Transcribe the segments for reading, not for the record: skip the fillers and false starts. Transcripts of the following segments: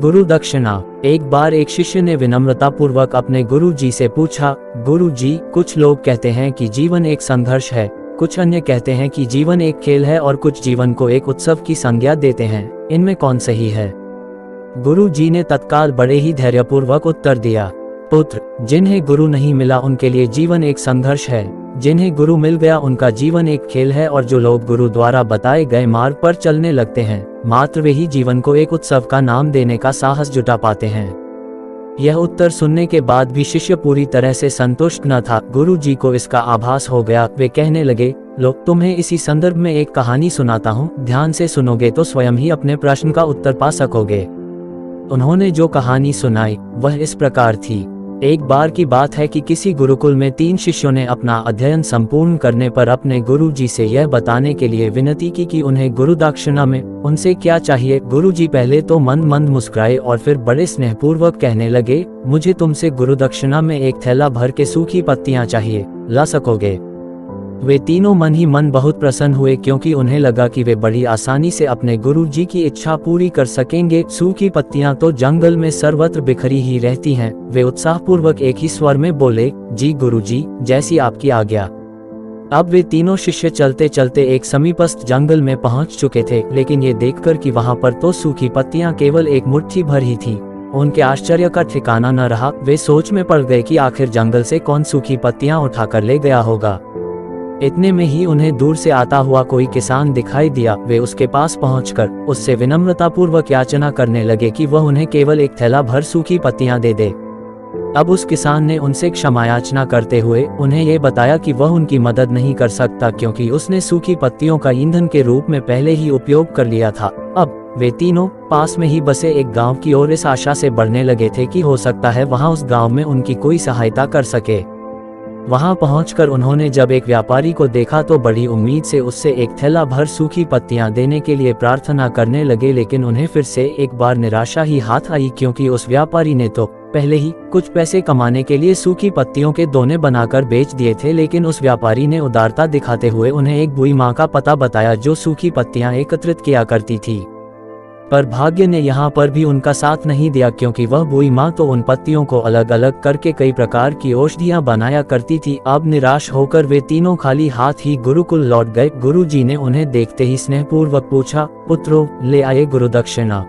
गुरु दक्षिणा। एक बार एक शिष्य ने विनम्रतापूर्वक अपने गुरु जी से पूछा, गुरु जी, कुछ लोग कहते हैं कि जीवन एक संघर्ष है, कुछ अन्य कहते हैं कि जीवन एक खेल है और कुछ जीवन को एक उत्सव की संज्ञा देते हैं, इनमें कौन सही है? गुरु जी ने तत्काल बड़े ही धैर्यपूर्वक उत्तर दिया, पुत्र, जिन्हें गुरु नहीं मिला उनके लिए जीवन एक संघर्ष है, जिन्हें गुरु मिल गया उनका जीवन एक खेल है, और जो लोग गुरु द्वारा बताए गए मार्ग पर चलने लगते हैं, मात्र वे ही जीवन को एक उत्सव का नाम देने का साहस जुटा पाते हैं। यह उत्तर सुनने के बाद भी शिष्य पूरी तरह से संतुष्ट न था। गुरु जी को इसका आभास हो गया। वे कहने लगे, लो, तुम्हें इसी संदर्भ में एक कहानी सुनाता हूँ, ध्यान से सुनोगे तो स्वयं ही अपने प्रश्न का उत्तर पा सकोगे। उन्होंने जो कहानी सुनाई वह इस प्रकार थी। एक बार की बात है कि किसी गुरुकुल में 3 शिष्यों ने अपना अध्ययन संपूर्ण करने पर अपने गुरु जी से यह बताने के लिए विनती की कि उन्हें गुरु दक्षिणा में उनसे क्या चाहिए। गुरु जी पहले तो मंद मंद मुस्कुराए और फिर बड़े स्नेहपूर्वक कहने लगे, मुझे तुमसे गुरु दक्षिणा में एक थैला भर के सूखी पत्तियां चाहिए, ला सकोगे? वे तीनों मन ही मन बहुत प्रसन्न हुए, क्योंकि उन्हें लगा कि वे बड़ी आसानी से अपने गुरु जी की इच्छा पूरी कर सकेंगे। सूखी पत्तियां तो जंगल में सर्वत्र बिखरी ही रहती हैं। वे उत्साहपूर्वक एक ही स्वर में बोले, जी गुरु जी, जैसी आपकी आज्ञा। अब वे तीनों शिष्य चलते चलते एक समीपस्थ जंगल में पहुंच चुके थे, लेकिन ये देखकर कि वहां पर तो सूखी पत्तियां केवल एक मुट्ठी भर ही थी, उनके आश्चर्य का ठिकाना न रहा। वे सोच में पड़ गए कि आखिर जंगल से कौन सूखी पत्तियां उठाकर ले गया होगा। इतने में ही उन्हें दूर से आता हुआ कोई किसान दिखाई दिया। वे उसके पास पहुंचकर उससे विनम्रतापूर्वक याचना करने लगे कि वह उन्हें केवल एक थैला भर सूखी पत्तियां दे दे। अब उस किसान ने उनसे क्षमा याचना करते हुए उन्हें ये बताया कि वह उनकी मदद नहीं कर सकता, क्योंकि उसने सूखी पत्तियों का ईंधन के रूप में पहले ही उपयोग कर लिया था। अब वे तीनों पास में ही बसे एक गाँव की ओर इस आशा से बढ़ने लगे थे कि हो सकता है वहाँ उस गाँव में उनकी कोई सहायता कर सके। वहां पहुंचकर उन्होंने जब एक व्यापारी को देखा तो बड़ी उम्मीद से उससे एक थैला भर सूखी पत्तियां देने के लिए प्रार्थना करने लगे, लेकिन उन्हें फिर से एक बार निराशा ही हाथ आई, क्योंकि उस व्यापारी ने तो पहले ही कुछ पैसे कमाने के लिए सूखी पत्तियों के दोने बनाकर बेच दिए थे। लेकिन उस व्यापारी ने उदारता दिखाते हुए उन्हें एक बूढ़ी माँ का पता बताया जो सूखी पत्तियां एकत्रित किया करती थी। पर भाग्य ने यहाँ पर भी उनका साथ नहीं दिया, क्योंकि वह बूढ़ी माँ तो उन पत्तियों को अलग अलग करके कई प्रकार की औषधियाँ बनाया करती थी। अब निराश होकर वे तीनों खाली हाथ ही गुरुकुल लौट गए। गुरु जी ने उन्हें देखते ही स्नेहपूर्वक पूछा, पुत्रों, ले आए गुरु दक्षिणा?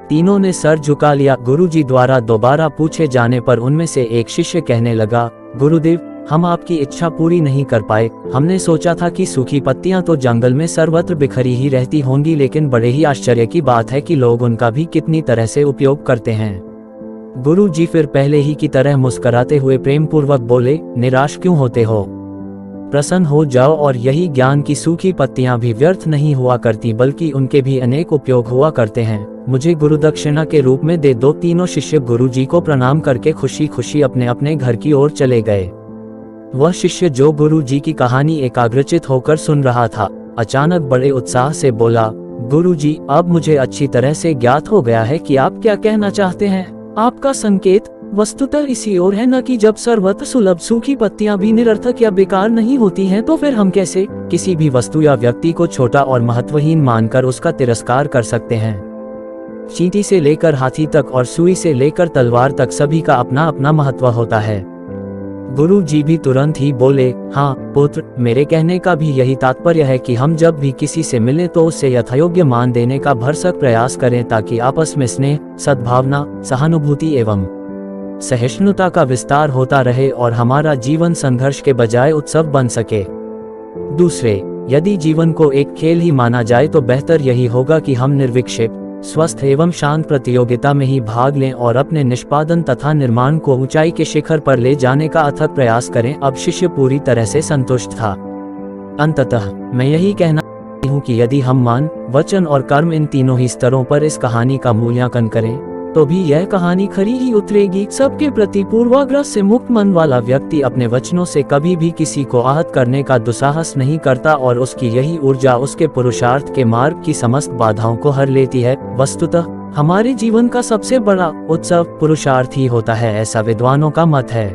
तीनों ने सर झुका लिया। गुरु जी द्वारा दोबारा पूछे जाने पर उनमें से एक शिष्य कहने लगा, गुरुदेव, हम आपकी इच्छा पूरी नहीं कर पाए। हमने सोचा था कि सूखी पत्तियां तो जंगल में सर्वत्र बिखरी ही रहती होंगी, लेकिन बड़े ही आश्चर्य की बात है कि लोग उनका भी कितनी तरह से उपयोग करते हैं। गुरु जी फिर पहले ही की तरह मुस्कुराते हुए प्रेम पूर्वक बोले, निराश क्यों होते हो? प्रसन्न हो जाओ, और यही ज्ञान की सूखी पत्तियां भी व्यर्थ नहीं हुआ करती, बल्कि उनके भी अनेक उपयोग हुआ करते हैं। मुझे गुरु दक्षिणा के रूप में दे दो। तीनों शिष्य गुरु जी को प्रणाम करके खुशी खुशी अपने अपने घर की ओर चले गए। वह शिष्य जो गुरु जी की कहानी एकाग्रचित होकर सुन रहा था, अचानक बड़े उत्साह से बोला, गुरु जी, अब मुझे अच्छी तरह से ज्ञात हो गया है कि आप क्या कहना चाहते हैं। आपका संकेत वस्तुतः इसी ओर है न कि जब सर्वत्र सुलभ सूखी पत्तियां भी निरर्थक या बेकार नहीं होती हैं, तो फिर हम कैसे किसी भी वस्तु या व्यक्ति को छोटा और महत्वहीन मानकर उसका तिरस्कार कर सकते हैं। चींटी से लेकर हाथी तक और सुई से लेकर तलवार तक सभी का अपना अपना महत्व होता है। गुरु जी भी तुरंत ही बोले, हाँ पुत्र, मेरे कहने का भी यही तात्पर्य है कि हम जब भी किसी से मिले तो उससे यथायोग्य मान देने का भरसक प्रयास करें, ताकि आपस में स्नेह, सद्भावना, सहानुभूति एवं सहिष्णुता का विस्तार होता रहे और हमारा जीवन संघर्ष के बजाय उत्सव बन सके। दूसरे, यदि जीवन को एक खेल ही माना जाए तो बेहतर यही होगा कि हम निर्विक्षेप, स्वस्थ एवं शांत प्रतियोगिता में ही भाग लें और अपने निष्पादन तथा निर्माण को ऊंचाई के शिखर पर ले जाने का अथक प्रयास करें। अब शिष्य पूरी तरह से संतुष्ट था। अंततः मैं यही कहना चाहती हूँ कि यदि हम मान, वचन और कर्म इन तीनों ही स्तरों पर इस कहानी का मूल्यांकन करें तो भी यह कहानी खरी ही उतरेगी। सबके प्रति पूर्वाग्रह से मुक्त मन वाला व्यक्ति अपने वचनों से कभी भी किसी को आहत करने का दुस्साहस नहीं करता, और उसकी यही ऊर्जा उसके पुरुषार्थ के मार्ग की समस्त बाधाओं को हर लेती है। वस्तुतः हमारे जीवन का सबसे बड़ा उत्सव पुरुषार्थ ही होता है, ऐसा विद्वानों का मत है।